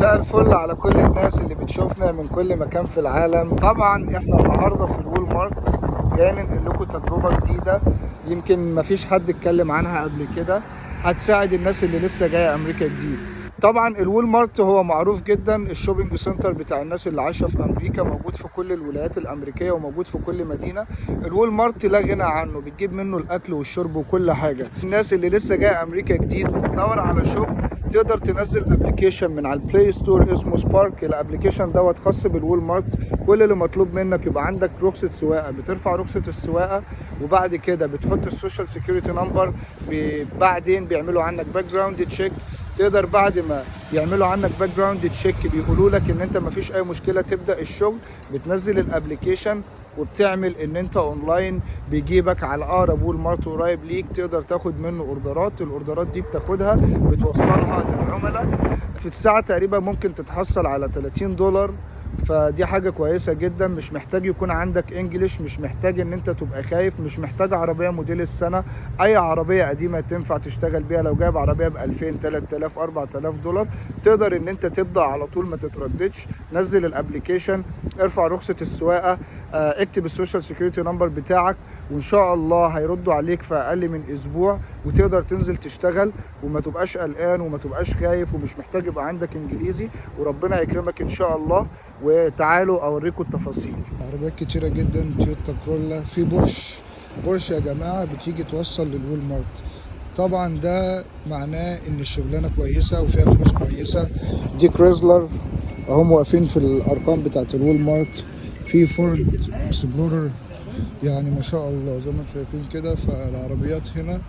مساء الفل على كل الناس اللي بتشوفنا من كل مكان في العالم. طبعا احنا النهارده في الوول مارت جاي ننقل لكم تجربه جديده يمكن مفيش حد اتكلم عنها قبل كده، هتساعد الناس اللي لسه جايه امريكا جديد. طبعا الوول مارت هو معروف جدا الشوبينج سنتر بتاع الناس اللي عايشه في امريكا، موجود في كل الولايات الامريكيه وموجود في كل مدينه. الوول مارت لا غنى عنه، بتجيب منه الاكل والشرب وكل حاجه. الناس اللي لسه جايه امريكا جديد وبتدور على شغل تقدر تنزل ابلكيشن من على البلاي ستور اسمه سبارك. الابلكيشن دوت خاص بالوول مارت. كل اللي مطلوب منك يبقى عندك رخصه سواقه، بترفع رخصه السواقه وبعد كده بتحط السوشيال سيكيورتي نمبر. بعدين بيعملوا عنك باك جراوند تشيك. تقدر بعد ما يعملوا عنك باك جراوند تشيك بيقولوا لك ان انت مفيش اي مشكله تبدا الشغل، بتنزل الابلكيشن وبتعمل ان انت اونلاين، بيجيبك على اقرب وول مارت قريب ليك تقدر تاخد منه اوردرات. الاوردرات دي بتاخدها بتوصلها للعملاء في الساعه تقريبا ممكن تتحصل على $30، فدي حاجه كويسه جدا. مش محتاج يكون عندك انجليش، مش محتاج ان انت تبقى خايف، مش محتاج عربيه موديل السنه. اي عربيه قديمه تنفع تشتغل بيها. لو جايب عربيه ب 2000 3000 $4000 تقدر ان انت تبدا على طول، ما تترددش. نزل الابلكيشن، ارفع رخصه السواقه، اكتب السوشيال سيكيورتي نمبر بتاعك، وان شاء الله هيردوا عليك في اقل من اسبوع وتقدر تنزل تشتغل وما تبقاش قلقان وما تبقاش خايف ومش محتاج يبقى عندك انجليزي، وربنا يكرمك ان شاء الله. وتعالوا اوريكم التفاصيل. عربيات كتيره جدا، تويوتا كرولا، في بورش يا جماعه بتيجي توصل للوول مارت. طبعا ده معناه ان الشغلانه كويسه وفيها فلوس كويسه. دي كريزلر اهم واقفين في الارقام بتاعت الوول مارت. في فورد اكسبلورر، يعني ما شاء الله زي ما انتم شايفين كده. فالعربيات هنا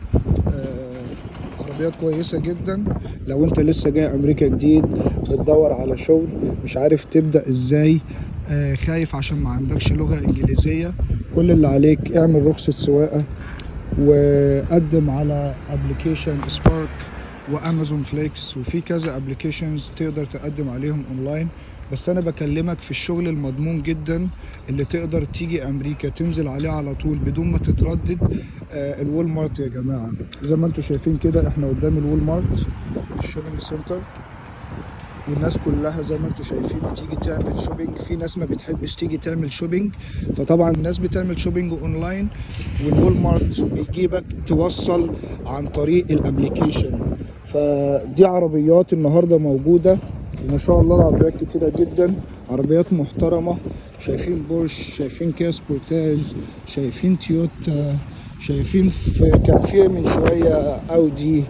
عربيات كويسة جدا. لو انت لسه جاي امريكا جديد بتدور على شغل مش عارف تبدأ ازاي، خايف عشان ما عندكش لغة انجليزية، كل اللي عليك اعمل رخصة سواقة وقدم على ابلكيشن سبارك وامازون فليكس، وفي كذا ابلكيشنز تقدر تقدم عليهم اونلاين. بس انا بكلمك في الشغل المضمون جدا اللي تقدر تيجي امريكا تنزل عليه على طول بدون ما تتردد. الوول مارت يا جماعه زي ما انتم شايفين كده، احنا قدام الوول مارت الشوبينج سنتر، والناس كلها زي ما انتم شايفين بتيجي تعمل شوبينج. في ناس ما بتحبش تيجي تعمل شوبينج، فطبعا الناس بتعمل شوبينج اونلاين، والوول مارت بيجيبك توصل عن طريق الابليكيشن. فدي عربيات النهارده موجوده وما شاء الله العربيات كتيره جدا، عربيات محترمه. شايفين بورش، شايفين كيا سبورتاج، شايفين تويوتا، شايفين كان في من شويه اودي.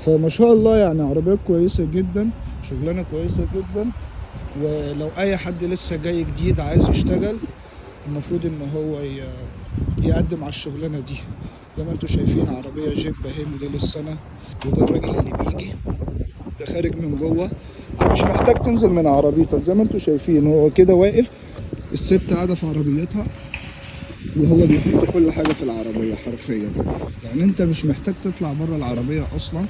فما شاء الله يعني عربيات كويسه جدا، شغلانه كويسه جدا. ولو اي حد لسه جاي جديد عايز يشتغل المفروض ان هو يقدم على الشغلانه دي. زي ما انتم شايفين عربيه جيب اهي موديل السنه، وده الراجل اللي بيجي ده خارج من جوه. مش محتاج تنزل من عربيتك، زي ما انتم شايفين هو كده واقف، الست قاعده في عربيتها وهو بيحط كل حاجه في العربيه حرفيا. يعني انت مش محتاج تطلع بره العربيه اصلا،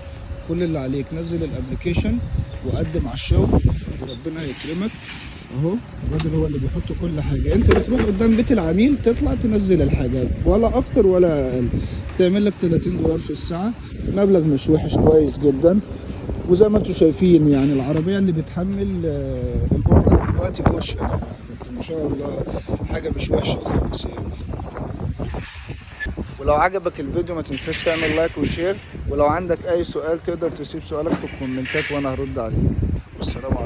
كل اللي عليك نزل الابلكيشن وقدم على الشغل وربنا هيكرمك. اهو الراجل هو اللي بيحط كل حاجه، انت بتروح قدام بيت العميل تطلع تنزل الحاجه ولا اكتر ولا اقل. تعمل لك $30 في الساعه، مبلغ مش وحش، كويس جدا. وزي ما انتم شايفين يعني العربيه اللي بتحمل الاوردر دلوقتي بوش ما شاء الله، حاجه مش وحشه خالص يعني. ولو عجبك الفيديو ما تنساش تعمل لايك وشير، ولو عندك اي سؤال تقدر تسيب سؤالك في الكومنتات وانا هرد عليه. والسلام عليكم.